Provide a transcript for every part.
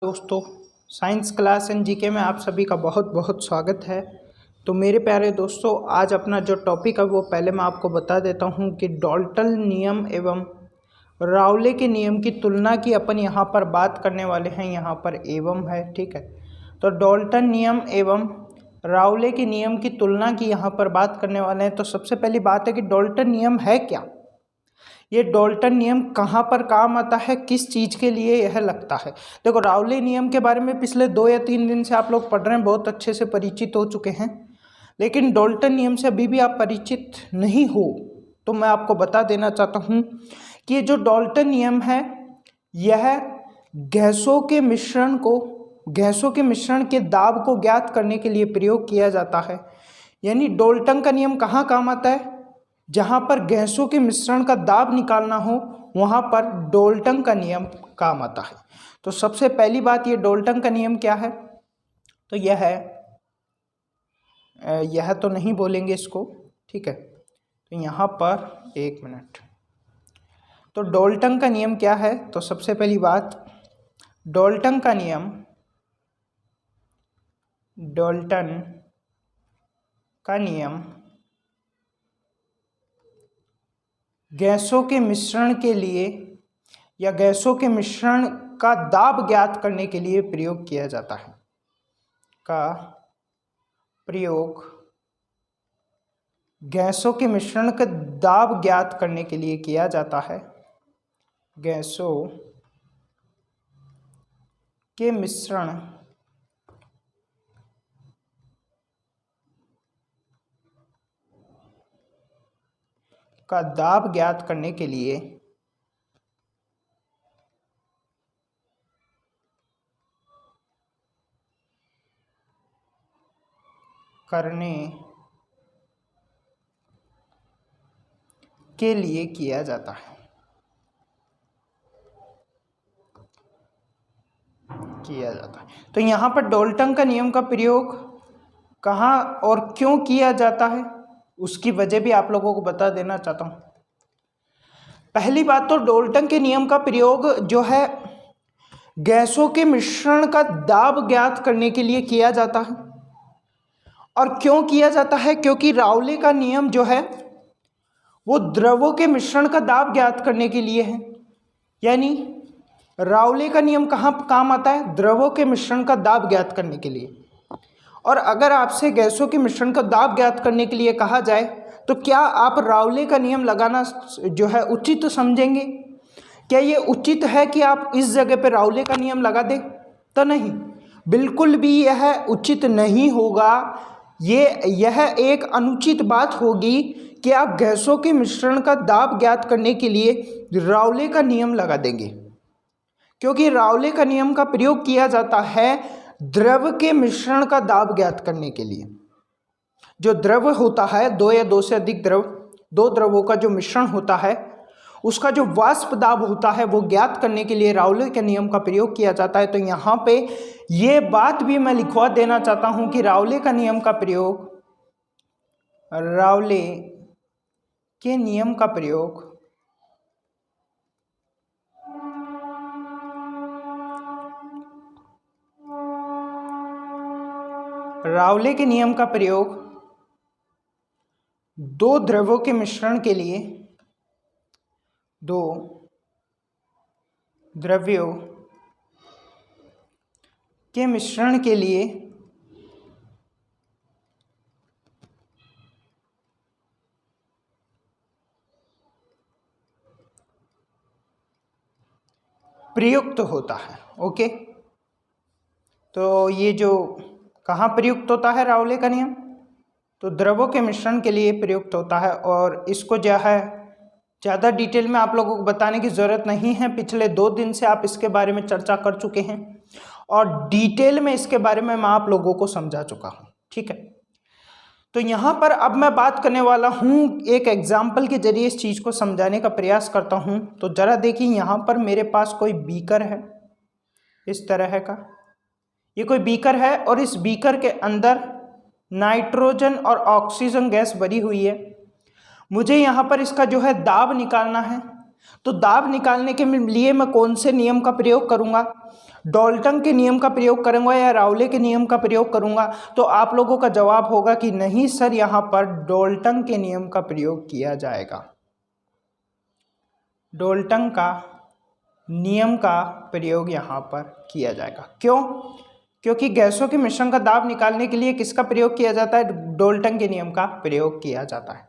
दोस्तों, science class and GK में आप सभी का बहुत बहुत स्वागत है। तो मेरे प्यारे दोस्तों, आज अपना जो टॉपिक है वो पहले मैं आपको बता देता हूँ कि डाल्टन नियम एवं रावले के नियम की तुलना की अपन यहाँ पर बात करने वाले हैं। यहाँ पर एवं है, ठीक है। तो डाल्टन नियम एवं रावले के नियम की तुलना की यहाँ पर बात करने वाले हैं। तो सबसे पहली बात है कि डाल्टन नियम है क्या, ये डाल्टन नियम कहाँ पर काम आता है, किस चीज़ के लिए यह लगता है। देखो, रावले नियम के बारे में पिछले 2 या 3 दिन से आप लोग पढ़ रहे हैं, बहुत अच्छे से परिचित हो चुके हैं। लेकिन डाल्टन नियम से अभी भी आप परिचित नहीं हो तो मैं आपको बता देना चाहता हूँ कि ये जो डाल्टन नियम है यह गैसों के मिश्रण के दाब को ज्ञात करने के लिए प्रयोग किया जाता है। यानी डाल्टन का नियम कहाँ काम आता है, जहाँ पर गैसों के मिश्रण का दाब निकालना हो वहाँ पर डाल्टन का नियम काम आता है। तो सबसे पहली बात, ये डाल्टन का नियम क्या है, तो यह तो नहीं बोलेंगे इसको, ठीक है। तो यहाँ पर एक मिनट, तो डाल्टन का नियम क्या है। तो सबसे पहली बात, डाल्टन का नियम गैसों के मिश्रण के लिए या गैसों के मिश्रण का दाब ज्ञात करने के लिए प्रयोग किया जाता है। गैसों के मिश्रण का दाब ज्ञात करने के लिए किया जाता है। गैसों के मिश्रण का दाब ज्ञात करने के लिए किया जाता है। तो यहाँ पर डाल्टन का नियम का प्रयोग कहाँ और क्यों किया जाता है, उसकी वजह भी आप लोगों को बता देना चाहता हूँ। पहली बात तो डाल्टन के नियम का प्रयोग जो है गैसों के मिश्रण का दाब ज्ञात करने के लिए किया जाता है। और क्यों किया जाता है, क्योंकि रावले का नियम जो है वो द्रवों के मिश्रण का दाब ज्ञात करने के लिए है। यानी रावले का नियम कहाँ काम आता है, द्रवों के मिश्रण का दाब ज्ञात करने के लिए। और अगर आपसे गैसों के मिश्रण का दाब ज्ञात करने के लिए कहा जाए तो क्या आप रावले का नियम लगाना जो है उचित समझेंगे? क्या ये उचित है कि आप इस जगह पे रावले का नियम लगा दें? तो नहीं, बिल्कुल भी यह उचित नहीं होगा। यह एक अनुचित बात होगी कि आप गैसों के मिश्रण का दाब ज्ञात करने के लिए रावले का नियम लगा देंगे, क्योंकि रावले का नियम का प्रयोग किया जाता है द्रव के मिश्रण का दाब ज्ञात करने के लिए। जो द्रव होता है, 2 या 2 से अधिक द्रव, 2 द्रवों का जो मिश्रण होता है उसका जो वाष्प दाब होता है वो ज्ञात करने के लिए रावले के नियम का प्रयोग किया जाता है। तो यहाँ पे ये बात भी मैं लिखवा देना चाहता हूँ कि रावले का नियम का प्रयोग रावले के नियम का प्रयोग 2 द्रवों के मिश्रण के लिए, 2 द्रव्यों के मिश्रण के लिए प्रयुक्त होता है। ओके, तो ये जो कहाँ प्रयुक्त होता है रावले का नियम, तो द्रवों के मिश्रण के लिए प्रयुक्त होता है। और इसको जो है ज़्यादा डिटेल में आप लोगों को बताने की ज़रूरत नहीं है, पिछले 2 दिन से आप इसके बारे में चर्चा कर चुके हैं और डिटेल में इसके बारे में मैं आप लोगों को समझा चुका हूँ, ठीक है। तो यहाँ पर अब मैं बात करने वाला हूँ, एक एग्जाम्पल के जरिए इस चीज़ को समझाने का प्रयास करता हूँ। तो ज़रा देखिए, यहाँ पर मेरे पास कोई बीकर है, इस तरह का ये कोई बीकर है और इस बीकर के अंदर नाइट्रोजन और ऑक्सीजन गैस भरी हुई है। मुझे यहाँ पर इसका जो है दाब निकालना है। तो दाब निकालने के लिए मैं कौन से नियम का प्रयोग करूंगा? डाल्टन के नियम का प्रयोग करूंगा या राउले के नियम का प्रयोग करूंगा? तो आप लोगों का जवाब होगा कि नहीं सर, यहां पर डाल्टन के नियम का प्रयोग किया जाएगा। डाल्टन का नियम का प्रयोग यहां पर किया जाएगा। क्यों? क्योंकि गैसों के मिश्रण का दाब निकालने के लिए किसका प्रयोग किया जाता है? डाल्टन के नियम का प्रयोग किया जाता है।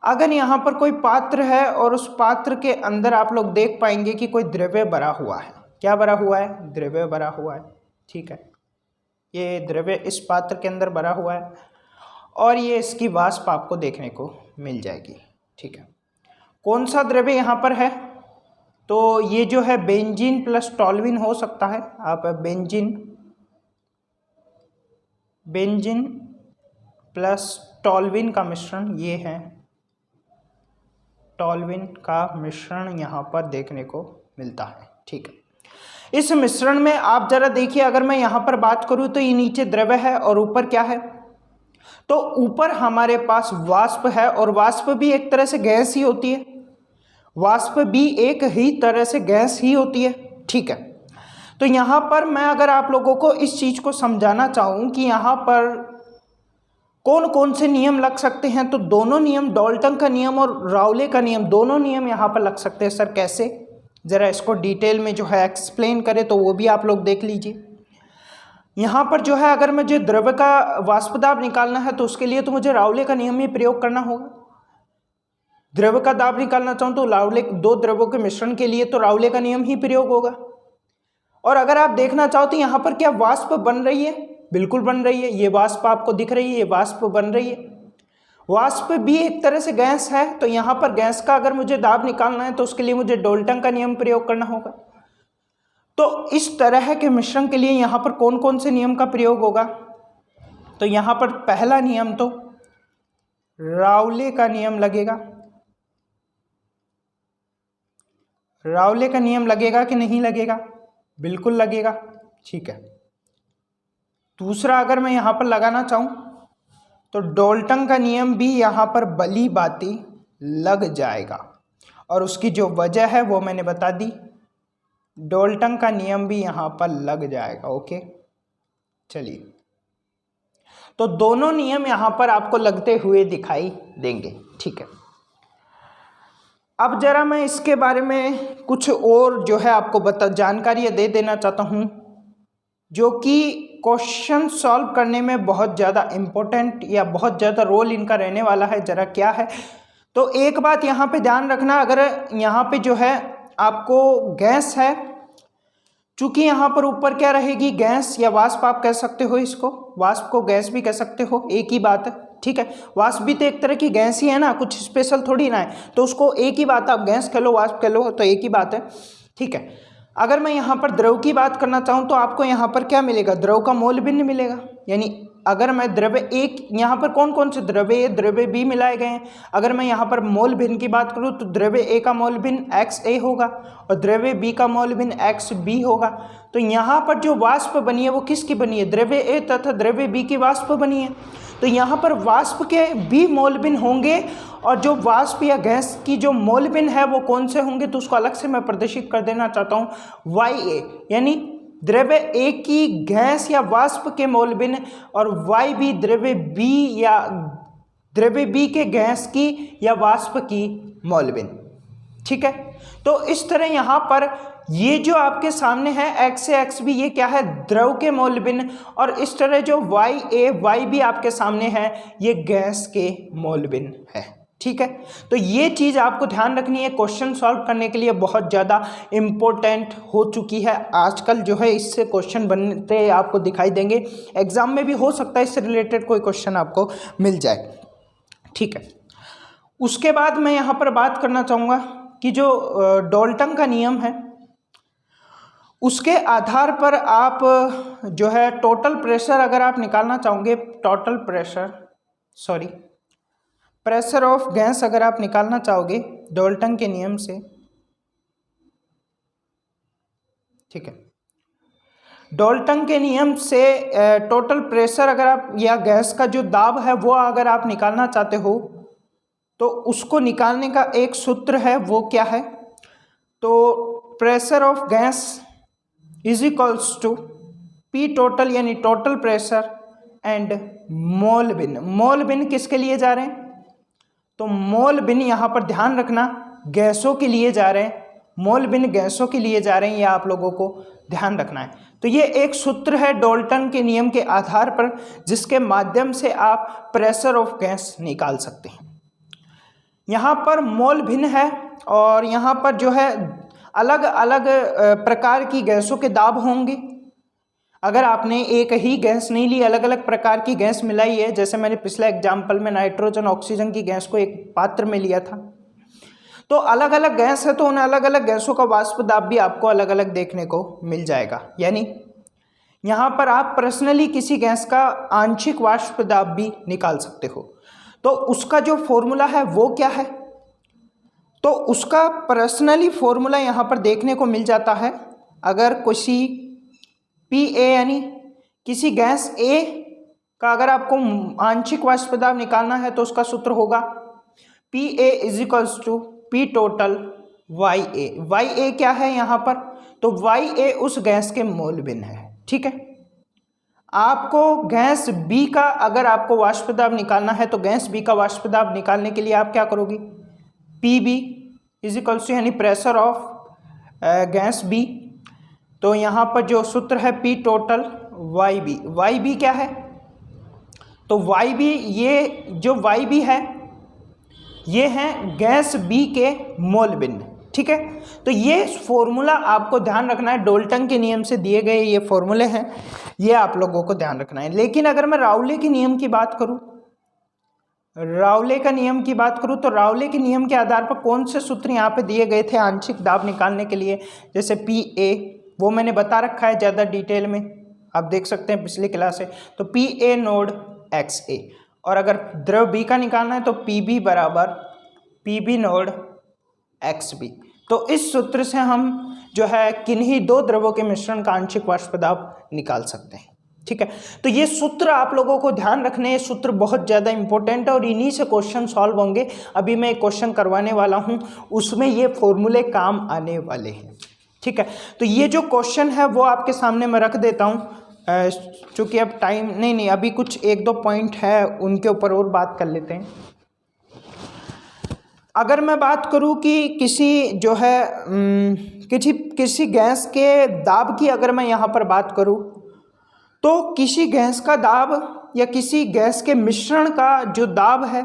अगर यहाँ पर कोई पात्र है और उस पात्र के अंदर आप लोग देख पाएंगे कि कोई द्रव्य भरा हुआ है। क्या भरा हुआ है? द्रव्य भरा हुआ है। ठीक है, ये द्रव्य इस पात्र के अंदर भरा हुआ है और ये इसकी वाष्प आपको देखने को मिल जाएगी। ठीक है, कौन सा द्रव्य यहाँ पर है? तो ये जो है बेंजीन प्लस टॉल्विन हो सकता है। आप बेंजीन प्लस टॉल्विन का मिश्रण, ये है टॉल्विन का मिश्रण यहाँ पर देखने को मिलता है। ठीक है, इस मिश्रण में आप जरा देखिए, अगर मैं यहाँ पर बात करूँ तो ये नीचे द्रव्य है और ऊपर क्या है? तो ऊपर हमारे पास वाष्प है और वाष्प भी एक तरह से गैस ही होती है। वाष्प भी एक ही तरह से गैस ही होती है। ठीक है, तो यहाँ पर मैं अगर आप लोगों को इस चीज़ को समझाना चाहूँ कि यहाँ पर कौन कौन से नियम लग सकते हैं, तो दोनों नियम, डाल्टन का नियम और राउले का नियम, दोनों नियम यहाँ पर लग सकते हैं। सर कैसे? ज़रा इसको डिटेल में जो है एक्सप्लेन करें तो वो भी आप लोग देख लीजिए। यहाँ पर जो है अगर मुझे द्रव्य का वाष्प दाब निकालना है तो उसके लिए तो मुझे राउले का नियम ही प्रयोग करना होगा। द्रव्य का दाब निकालना चाहूँ तो राउले, दो द्रव्यों के मिश्रण के लिए तो राउले का नियम ही प्रयोग होगा। और अगर आप देखना चाहो तो यहाँ पर क्या वाष्प बन रही है? बिल्कुल बन रही है। ये वाष्प आपको दिख रही है, ये वाष्प बन रही है। वाष्प भी एक तरह से गैस है, तो यहाँ पर गैस का अगर मुझे दाब निकालना है तो उसके लिए मुझे डाल्टन का नियम प्रयोग करना होगा। तो इस तरह के मिश्रण के लिए यहाँ पर कौन कौन से नियम का प्रयोग होगा? तो यहाँ पर पहला नियम तो राउले का नियम लगेगा। राउले का नियम लगेगा कि नहीं लगेगा? बिल्कुल लगेगा। ठीक है, दूसरा अगर मैं यहाँ पर लगाना चाहूँ तो डाल्टन का नियम भी यहाँ पर भली भांति लग जाएगा और उसकी जो वजह है वो मैंने बता दी। डाल्टन का नियम भी यहाँ पर लग जाएगा। ओके, चलिए, तो दोनों नियम यहाँ पर आपको लगते हुए दिखाई देंगे। ठीक है, अब जरा मैं इसके बारे में कुछ और जो है आपको जानकारी दे देना चाहता हूँ, जो कि क्वेश्चन सॉल्व करने में बहुत ज़्यादा इम्पोर्टेंट या बहुत ज़्यादा रोल इनका रहने वाला है। जरा क्या है, तो एक बात यहाँ पे ध्यान रखना, अगर यहाँ पे जो है आपको गैस है, चूंकि यहाँ पर ऊपर क्या रहेगी? गैस या वाष्प आप कह सकते हो इसको, वाष्प को गैस भी कह सकते हो, एक ही बात है। ठीक है, वाष्प भी तो एक तरह की गैस ही है ना, कुछ स्पेशल थोड़ी ना है, तो उसको एक ही बात, आप गैस कह लो वाष्प कह लो, तो एक ही बात है। ठीक है, अगर मैं यहाँ पर द्रव की बात करना चाहूँ तो आपको यहाँ पर क्या मिलेगा? द्रव का मोल भिन्न मिलेगा। यानी अगर मैं द्रव्य एक, यहाँ पर कौन कौन से द्रव्य ए, द्रव्य बी मिलाए गए हैं। अगर मैं यहाँ पर मोल भिन्न की बात करूँ तो द्रव्य ए का मोल भिन्न XA होगा और द्रव्य बी का मोल भिन्न XB होगा। तो यहाँ पर जो वाष्प बनी है वो किसकी बनी है? द्रव्य ए तथा द्रव्य बी की वाष्प बनी है। तो यहाँ पर वाष्प के भी मोल भिन्न होंगे और जो वाष्प या गैस की जो मोल भिन्न है वो कौन से होंगे? तो उसको अलग से मैं प्रदर्शित कर देना चाहता हूँ, YA, यानी द्रव्य ए की गैस या वाष्प के मोल भिन्न और YB द्रव्य बी या द्रव्य बी के गैस की या वाष्प की मोल भिन्न। ठीक है, तो इस तरह यहाँ पर ये जो आपके सामने है XA XB, ये क्या है? द्रव के मोल भिन्न, और इस तरह जो YA YB आपके सामने है ये गैस के मोल भिन्न है। ठीक है, तो ये चीज़ आपको ध्यान रखनी है, क्वेश्चन सॉल्व करने के लिए बहुत ज़्यादा इम्पोर्टेंट हो चुकी है आजकल जो है, इससे क्वेश्चन बनते आपको दिखाई देंगे। एग्जाम में भी हो सकता है इससे रिलेटेड कोई क्वेश्चन आपको मिल जाए। ठीक है, उसके बाद मैं यहाँ पर बात करना चाहूँगा कि जो डाल्टन का नियम है उसके आधार पर आप जो है टोटल प्रेशर अगर आप निकालना चाहोगे, टोटल प्रेशर ऑफ गैस अगर आप निकालना चाहोगे डाल्टन के नियम से, ठीक है, डाल्टन के नियम से टोटल प्रेशर अगर आप या गैस का जो दाब है वो अगर आप निकालना चाहते हो तो उसको निकालने का एक सूत्र है, वो क्या है? तो pressure of gas is equals to P total यानी टोटल प्रेशर एंड मोल बिन। मोल बिन किसके लिए जा रहे हैं? तो मोल बिन यहाँ पर ध्यान रखना गैसों के लिए जा रहे हैं, मोल बिन गैसों के लिए जा रहे हैं, यह आप लोगों को ध्यान रखना है। तो ये एक सूत्र है डाल्टन के नियम के आधार पर जिसके माध्यम से आप प्रेशर ऑफ गैस निकाल सकते हैं। यहाँ पर मोल भिन्न है और यहाँ पर जो है अलग अलग प्रकार की गैसों के दाब होंगे। अगर आपने एक ही गैस नहीं ली, अलग अलग प्रकार की गैस मिलाई है, जैसे मैंने पिछले एग्जाम्पल में नाइट्रोजन ऑक्सीजन की गैस को एक पात्र में लिया था, तो अलग अलग गैस है तो उन अलग अलग गैसों का वाष्प दाब भी आपको अलग अलग देखने को मिल जाएगा। यानी यहाँ पर आप पर्सनली किसी गैस का आंशिक वाष्प दाब भी निकाल सकते हो। तो उसका जो फॉर्मूला है वो क्या है? तो उसका पर्सनली फॉर्मूला यहाँ पर देखने को मिल जाता है। अगर किसी PA यानी किसी गैस A का अगर आपको आंशिक वाष्प दाब निकालना है तो उसका सूत्र होगा PA is equals to P total YA। YA क्या है यहाँ पर? तो YA उस गैस के मोल बिन है। ठीक है, आपको गैस B का अगर आपको वाष्प दाब निकालना है तो गैस B का वाष्प दाब निकालने के लिए आप क्या करोगे? PB इज इक्वल्स टू यानी प्रेशर ऑफ गैस B। तो यहाँ पर जो सूत्र है P टोटल YB। YB क्या है? तो YB, ये जो YB है ये है गैस B के मोल बिन। ठीक है, तो ये फॉर्मूला आपको ध्यान रखना है, डाल्टन के नियम से दिए गए ये फॉर्मूले हैं, ये आप लोगों को ध्यान रखना है। लेकिन अगर मैं राउले के नियम की बात करूं, राउले का नियम की बात करूं तो राउले के नियम के आधार पर कौन से सूत्र यहाँ पे दिए गए थे आंशिक दाब निकालने के लिए? जैसे PA, वो मैंने बता रखा है ज़्यादा डिटेल में, आप देख सकते हैं पिछली क्लास से। तो PA नोड XA, और अगर द्रव B का निकालना है तो PB बराबर PB नोड XB। तो इस सूत्र से हम जो है किन्हीं दो द्रवों के मिश्रण का आंशिक वाष्प दाब निकाल सकते हैं। ठीक है, तो ये सूत्र आप लोगों को ध्यान रखने, ये सूत्र बहुत ज़्यादा इंपॉर्टेंट है और इन्हीं से क्वेश्चन सॉल्व होंगे। अभी मैं एक क्वेश्चन करवाने वाला हूँ, उसमें ये फॉर्मूले काम आने वाले हैं। ठीक है, तो ये जो क्वेश्चन है वो आपके सामने मैं रख देता हूँ, चूँकि अब टाइम नहीं, अभी कुछ एक दो पॉइंट है उनके ऊपर और बात कर लेते हैं। अगर मैं बात करूं कि किसी जो है किसी गैस के दाब की अगर मैं यहाँ पर बात करूं, तो किसी गैस का दाब या किसी गैस के मिश्रण का जो दाब है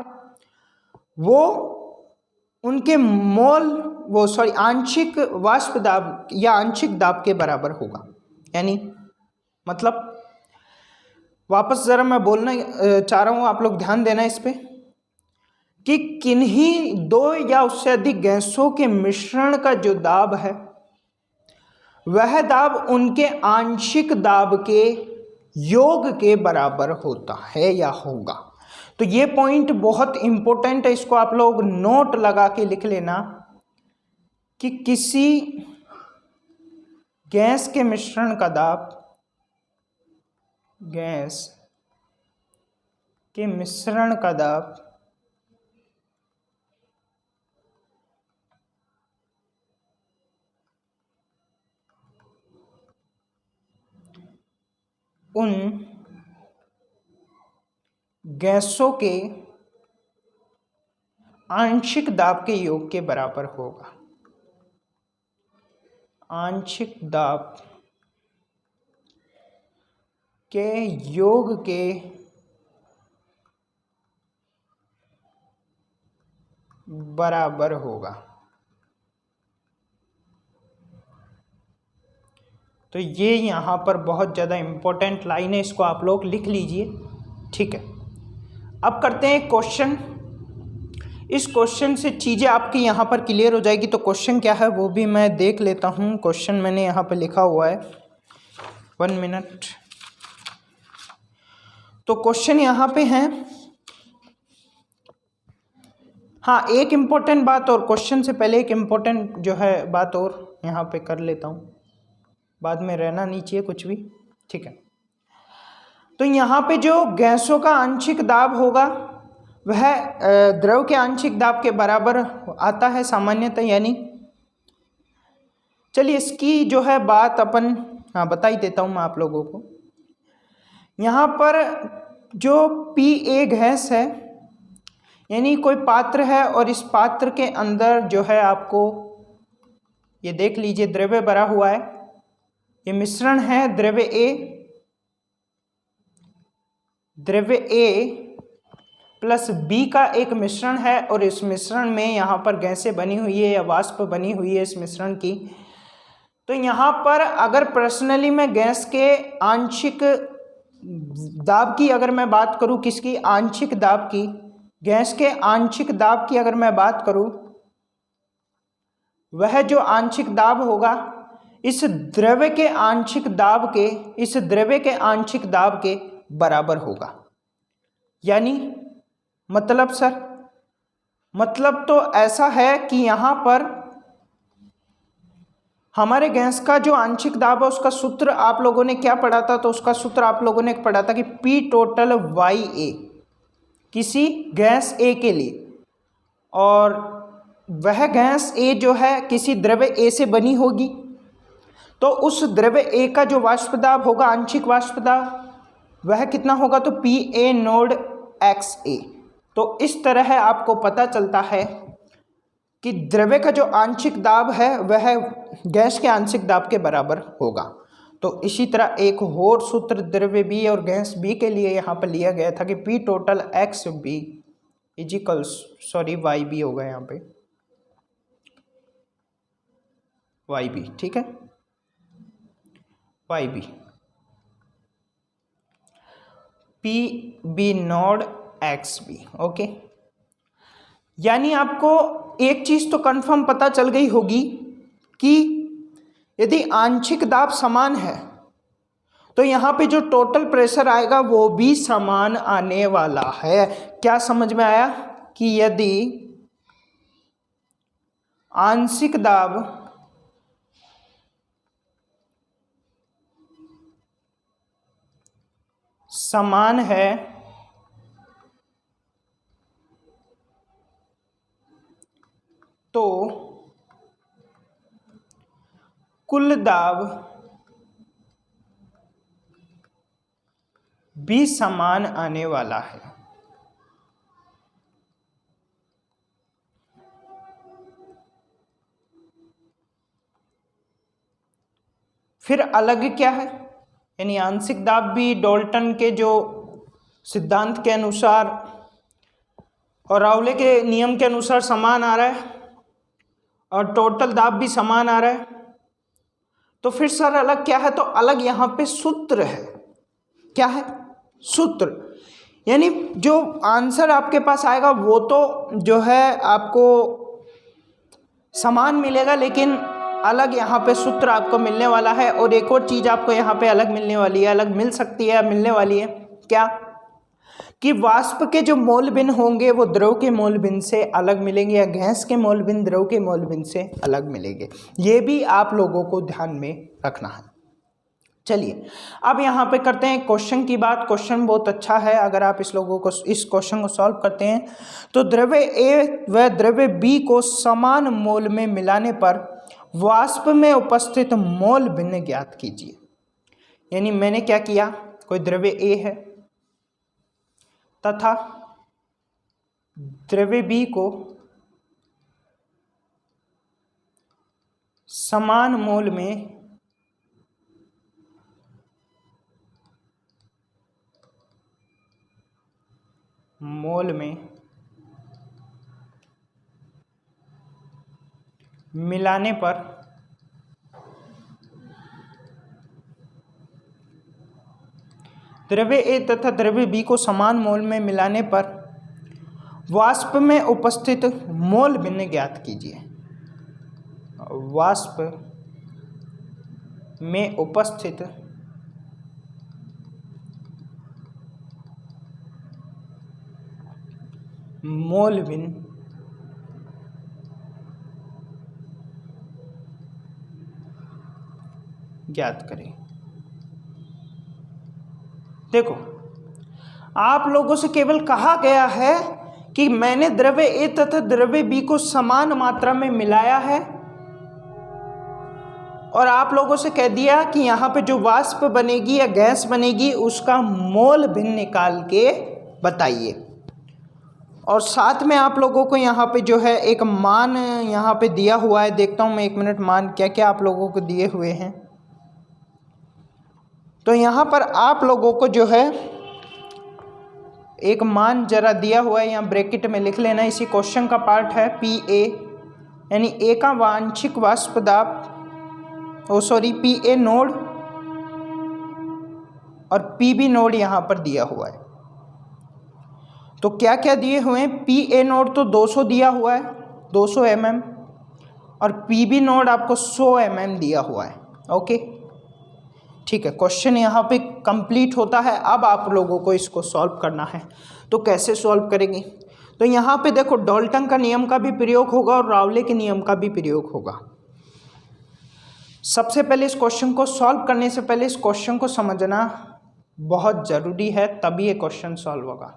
वो उनके आंशिक वाष्प दाब या आंशिक दाब के बराबर होगा। यानी मतलब वापस ज़रा मैं बोलना चाह रहा हूँ, आप लोग ध्यान देना इस पे, कि किन्हीं दो या उससे अधिक गैसों के मिश्रण का जो दाब है वह दाब उनके आंशिक दाब के योग के बराबर होता है या होगा। तो ये पॉइंट बहुत इंपॉर्टेंट है, इसको आप लोग नोट लगा के लिख लेना कि किसी गैस के मिश्रण का दाब, गैस के मिश्रण का दाब उन गैसों के आंशिक दाब के योग के बराबर होगा। आंशिक दाब के योग के बराबर होगा। तो ये यहाँ पर बहुत ज़्यादा इम्पोर्टेंट लाइन है, इसको आप लोग लिख लीजिए। ठीक है, अब करते हैं क्वेश्चन। इस क्वेश्चन से चीज़ें आपकी यहाँ पर क्लियर हो जाएगी। तो क्वेश्चन क्या है वो भी मैं देख लेता हूँ। क्वेश्चन मैंने यहाँ पर लिखा हुआ है, 1 मिनट। तो क्वेश्चन यहाँ पे है, हाँ एक इम्पोर्टेंट बात और, क्वेश्चन से पहले एक इम्पोर्टेंट जो है बात और यहाँ पे कर लेता हूँ, बाद में रहना नहीं चाहिए कुछ भी। ठीक है, तो यहाँ पे जो गैसों का आंशिक दाब होगा वह द्रव के आंशिक दाब के बराबर आता है सामान्यतः। यानी चलिए इसकी जो है बात अपन बता ही देता हूँ मैं आप लोगों को। यहाँ पर जो Pa गैस है, यानी कोई पात्र है और इस पात्र के अंदर जो है आपको ये देख लीजिए द्रव्य भरा हुआ है। ये मिश्रण है द्रव्य A प्लस B का एक मिश्रण है और इस मिश्रण में यहाँ पर गैसें बनी हुई है या वाष्प बनी हुई है इस मिश्रण की। तो यहाँ पर अगर पर्सनली मैं गैस के आंशिक दाब की अगर मैं बात करूँ, किसकी, आंशिक दाब की, गैस के आंशिक दाब की अगर मैं बात करूँ, वह जो आंशिक दाब होगा इस द्रव्य के आंशिक दाब के बराबर होगा। यानी मतलब सर, मतलब तो ऐसा है कि यहाँ पर हमारे गैस का जो आंशिक दाब है उसका सूत्र आप लोगों ने क्या पढ़ा था, तो उसका सूत्र आप लोगों ने पढ़ा था कि P टोटल YA किसी गैस A के लिए, और वह गैस A जो है किसी द्रव्य A से बनी होगी, तो उस द्रव्य A का जो वाष्प दाब होगा, आंशिक वाष्प दाब, वह कितना होगा, तो PA नोड XA। तो इस तरह आपको पता चलता है कि द्रव्य का जो आंशिक दाब है वह गैस के आंशिक दाब के बराबर होगा। तो इसी तरह एक और सूत्र द्रव्य B और गैस B के लिए यहाँ पर लिया गया था कि P टोटल XB इजिकल्स YB होगा, यहाँ पे YB, ठीक है, YB PB node XB। Okay, यानी आपको एक चीज तो कंफर्म पता चल गई होगी कि यदि आंशिक दाब समान है तो यहाँ पे जो टोटल प्रेशर आएगा वो भी समान आने वाला है। क्या समझ में आया कि यदि आंशिक दाब समान है तो कुल दाब भी समान आने वाला है। फिर अलग क्या है, यानी आंशिक दाब भी डाल्टन के जो सिद्धांत के अनुसार और राउले के नियम के अनुसार समान आ रहा है और टोटल दाब भी समान आ रहा है। तो फिर सर अलग क्या है, तो अलग यहाँ पे सूत्र है। क्या है, सूत्र, यानी जो आंसर आपके पास आएगा वो तो जो है आपको समान मिलेगा, लेकिन अलग यहाँ पे सूत्र आपको मिलने वाला है। और एक और चीज़ आपको यहाँ पे अलग मिलने वाली है, अलग मिल सकती है, मिलने वाली है, क्या कि वाष्प के जो मोल भिन्न होंगे वो द्रव के मोल भिन्न से अलग मिलेंगे या गैस के मोल भिन्न द्रव के मोल भिन्न से अलग मिलेंगे। ये भी आप लोगों को ध्यान में रखना है। चलिए अब यहाँ पे करते हैं क्वेश्चन की बात। क्वेश्चन बहुत अच्छा है, अगर आप इस क्वेश्चन को सॉल्व करते हैं तो द्रव्य A व द्रव्य B को समान मोल में मिलाने पर वाष्प में उपस्थित मोल भिन्न ज्ञात कीजिए। यानी मैंने क्या किया, कोई द्रव्य A है तथा द्रव्य B को समान मोल में मिलाने पर द्रव्य A तथा द्रव्य B को समान मोल में मिलाने पर वाष्प में उपस्थित मोल भिन्न ज्ञात कीजिए। वाष्प में उपस्थित मोल भिन्न ज्ञात करें। देखो आप लोगों से केवल कहा गया है कि मैंने द्रव्य A तथा द्रव्य B को समान मात्रा में मिलाया है और आप लोगों से कह दिया कि यहाँ पे जो वाष्प बनेगी या गैस बनेगी उसका मोल भिन्न निकाल के बताइए। और साथ में आप लोगों को यहाँ पे जो है एक मान यहाँ पे दिया हुआ है, देखता हूँ मैं एक मिनट मान क्या क्या आप लोगों को दिए हुए हैं। तो यहाँ पर आप लोगों को जो है एक मान जरा दिया हुआ है, यहाँ ब्रैकेट में लिख लेना, इसी क्वेश्चन का पार्ट है। PA यानी ए का वांछिक वाष्प दाब, PA नोड और PB नोड यहाँ पर दिया हुआ है। तो क्या क्या दिए हुए हैं, PA नोड तो 200 दिया हुआ है, 200 mm, और PB नोड आपको 100 mm दिया हुआ है। ओके ठीक है, क्वेश्चन यहाँ पे कंप्लीट होता है। अब आप लोगों को इसको सॉल्व करना है, तो कैसे सॉल्व करेंगे? तो यहाँ पे देखो डाल्टन का नियम का भी प्रयोग होगा और रावले के नियम का भी प्रयोग होगा। सबसे पहले इस क्वेश्चन को सॉल्व करने से पहले इस क्वेश्चन को समझना बहुत ज़रूरी है, तभी ये क्वेश्चन सॉल्व होगा।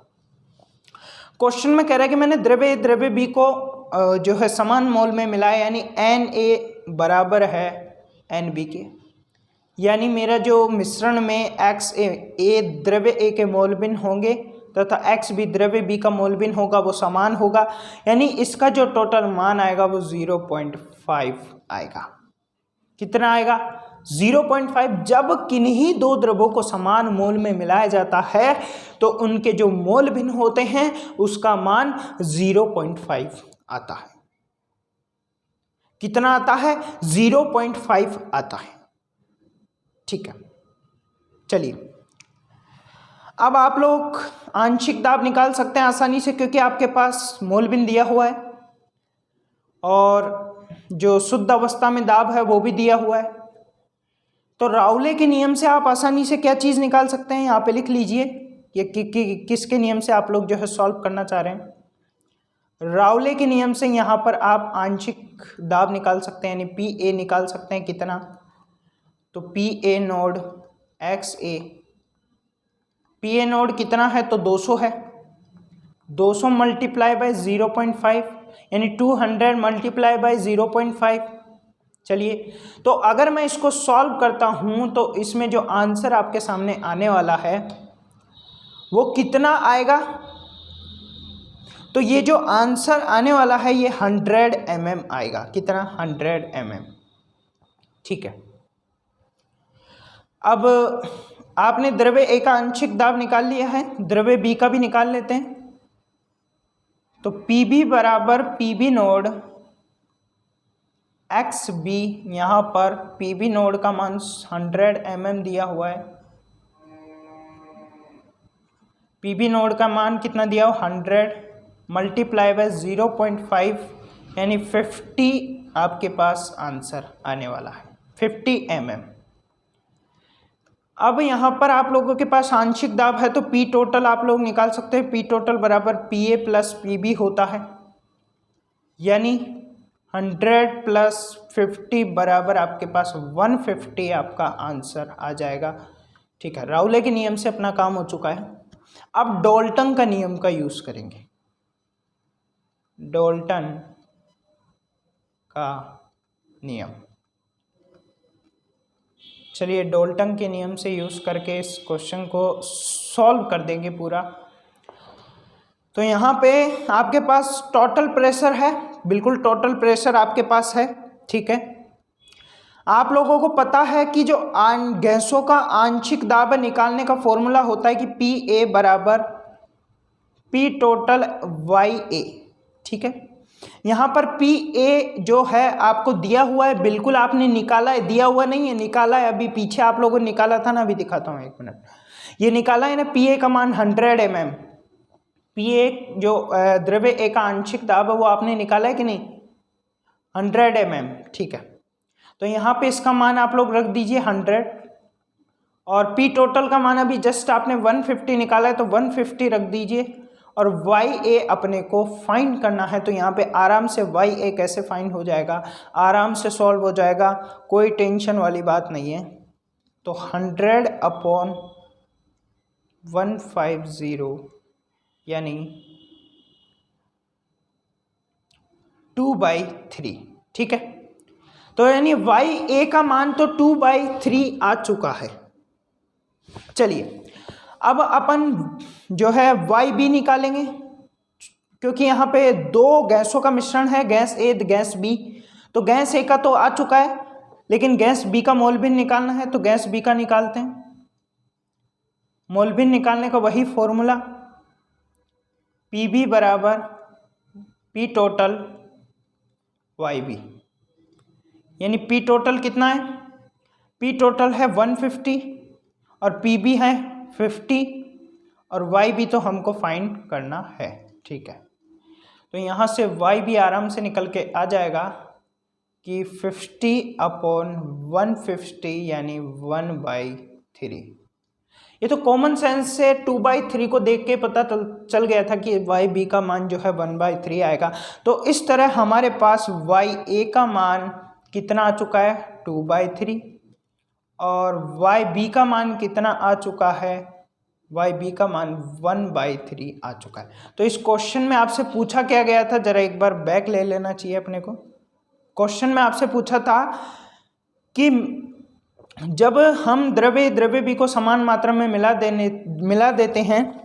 क्वेश्चन में कह रहा है कि मैंने द्रव्य B को जो है समान मोल में मिलाया, यानी Na बराबर है Nb के, यानी मेरा जो मिश्रण में XA द्रव्य A के मोल भिन्न होंगे तथा XB द्रव्य B का मोल भिन्न होगा, वो समान होगा, यानी इसका जो टोटल मान आएगा वो 0.5 आएगा। कितना आएगा? 0.5। जब किन्हीं दो द्रव्यों को समान मोल में मिलाया जाता है तो उनके जो मोल भिन्न होते हैं उसका मान 0.5 आता है। कितना आता है? 0.5 आता है। ठीक है, चलिए अब आप लोग आंशिक दाब निकाल सकते हैं आसानी से, क्योंकि आपके पास मोल भिन्न दिया हुआ है और जो शुद्ध अवस्था में दाब है वो भी दिया हुआ है। तो रावले के नियम से आप आसानी से क्या चीज़ निकाल सकते हैं, यहाँ पे लिख लीजिए ये किसके नियम से आप लोग जो है सॉल्व करना चाह रहे हैं। रावले के नियम से यहाँ पर आप आंशिक दाब निकाल सकते हैं, यानी PA निकाल सकते हैं। कितना? तो PA node XA, PA node कितना है? तो 200 है, 200 मल्टीप्लाई बाय 0.5 यानी 200 मल्टीप्लाई बाय 0.5। चलिए, तो अगर मैं इसको सॉल्व करता हूं तो इसमें जो आंसर आपके सामने आने वाला है वो कितना आएगा? तो ये जो आंसर आने वाला है ये 100 mm आएगा। कितना? 100 mm। ठीक है, अब आपने द्रव्य A का आंशिक दाब निकाल लिया है, द्रव्य B का भी निकाल लेते हैं। तो PB बराबर PB नोड XB, यहाँ पर PB नोड का मान 100 mm दिया हुआ है। PB नोड का मान कितना दिया हो? 100 मल्टीप्लाई बाय 0.5 यानी 50 आपके पास आंसर आने वाला है, 50 mm। अब यहाँ पर आप लोगों के पास आंशिक दाब है तो P टोटल आप लोग निकाल सकते हैं। P टोटल बराबर PA प्लस PB होता है, यानी 100 प्लस 50 बराबर आपके पास 150 आपका आंसर आ जाएगा। ठीक है, रावले के नियम से अपना काम हो चुका है। अब डाल्टन का नियम का यूज करेंगे। डाल्टन का नियम, चलिए डाल्टन के नियम से यूज करके इस क्वेश्चन को सॉल्व कर देंगे पूरा। तो यहाँ पे आपके पास टोटल प्रेशर है, बिल्कुल टोटल प्रेशर आपके पास है। ठीक है, आप लोगों को पता है कि जो गैसों का आंशिक दाब निकालने का फॉर्मूला होता है कि PA बराबर P टोटल YA। ठीक है, यहाँ पर PA जो है आपको दिया हुआ है, बिल्कुल आपने निकाला है, दिया हुआ नहीं है, निकाला है। अभी पीछे आप लोगों ने निकाला था ना, अभी दिखाता हूँ एक मिनट। ये निकाला है ना, PA का मान 100 mm। PA जो द्रव्य A का आंशिक दाब है वो आपने निकाला है कि नहीं? 100 mm। ठीक है, तो यहाँ पे इसका मान आप लोग रख दीजिए 100, और P टोटल का मान अभी जस्ट आपने 150 निकाला है तो 150 रख दीजिए, और YA अपने को फाइंड करना है। तो यहाँ पे आराम से YA कैसे फाइंड हो जाएगा, आराम से सॉल्व हो जाएगा, कोई टेंशन वाली बात नहीं है। तो 100 अपॉन 150 यानी 2/3। ठीक है, तो यानी वाई ए का मान तो 2/3 आ चुका है। चलिए अब अपन जो है वाई बी निकालेंगे, क्योंकि यहाँ पे दो गैसों का मिश्रण है, गैस ए गैस बी। तो गैस ए का तो आ चुका है, लेकिन गैस बी का मोल भिन्न निकालना है, तो गैस बी का निकालते हैं। मोल भिन्न निकालने का वही फॉर्मूला, पी बी बराबर पी टोटल वाई बी। यानी पी टोटल कितना है, पी टोटल है 150 और पी बी है 50 और वाई बी तो हमको फाइंड करना है। ठीक है, तो यहाँ से वाई बी आराम से निकल के आ जाएगा कि 50/150 यानी 1/3। ये तो कॉमन सेंस से 2/3 को देख के पता चल गया था कि वाई बी का मान जो है 1/3 आएगा। तो इस तरह हमारे पास वाई ए का मान कितना आ चुका है 2/3 और वाई बी का मान कितना आ चुका है, वाई बी का मान 1/3 आ चुका है। तो इस क्वेश्चन में आपसे पूछा क्या गया था, जरा एक बार बैक ले लेना चाहिए अपने को। क्वेश्चन में आपसे पूछा था कि जब हम द्रव्य बी को समान मात्रा में मिला देते हैं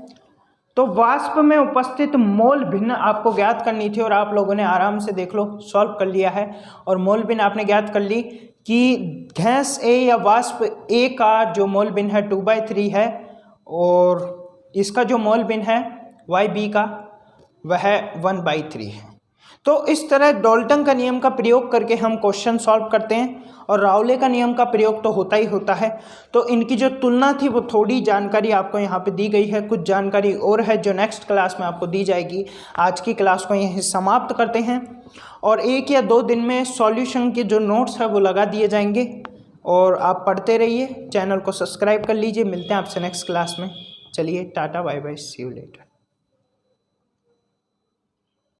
तो वाष्प में उपस्थित मोल भिन्न आपको ज्ञात करनी थी, और आप लोगों ने आराम से देख लो सॉल्व कर लिया है। और मोल भिन्न आपने ज्ञात कर ली कि गैस ए या वाष्प ए का जो मोल भिन्न है 2/3 है और इसका जो मोल भिन्न है वाई बी का वह 1/3 है। तो इस तरह डाल्टन का नियम का प्रयोग करके हम क्वेश्चन सॉल्व करते हैं, और राउले का नियम का प्रयोग तो होता ही होता है। तो इनकी जो तुलना थी वो थोड़ी जानकारी आपको यहाँ पे दी गई है, कुछ जानकारी और है जो नेक्स्ट क्लास में आपको दी जाएगी। आज की क्लास को यहीं समाप्त करते हैं और 1 या 2 दिन में सॉल्यूशन के जो नोट्स है वो लगा दिए जाएंगे, और आप पढ़ते रहिए, चैनल को सब्सक्राइब कर लीजिए। मिलते हैं आपसे नेक्स्ट क्लास में। चलिए tata bye bye, see you letter.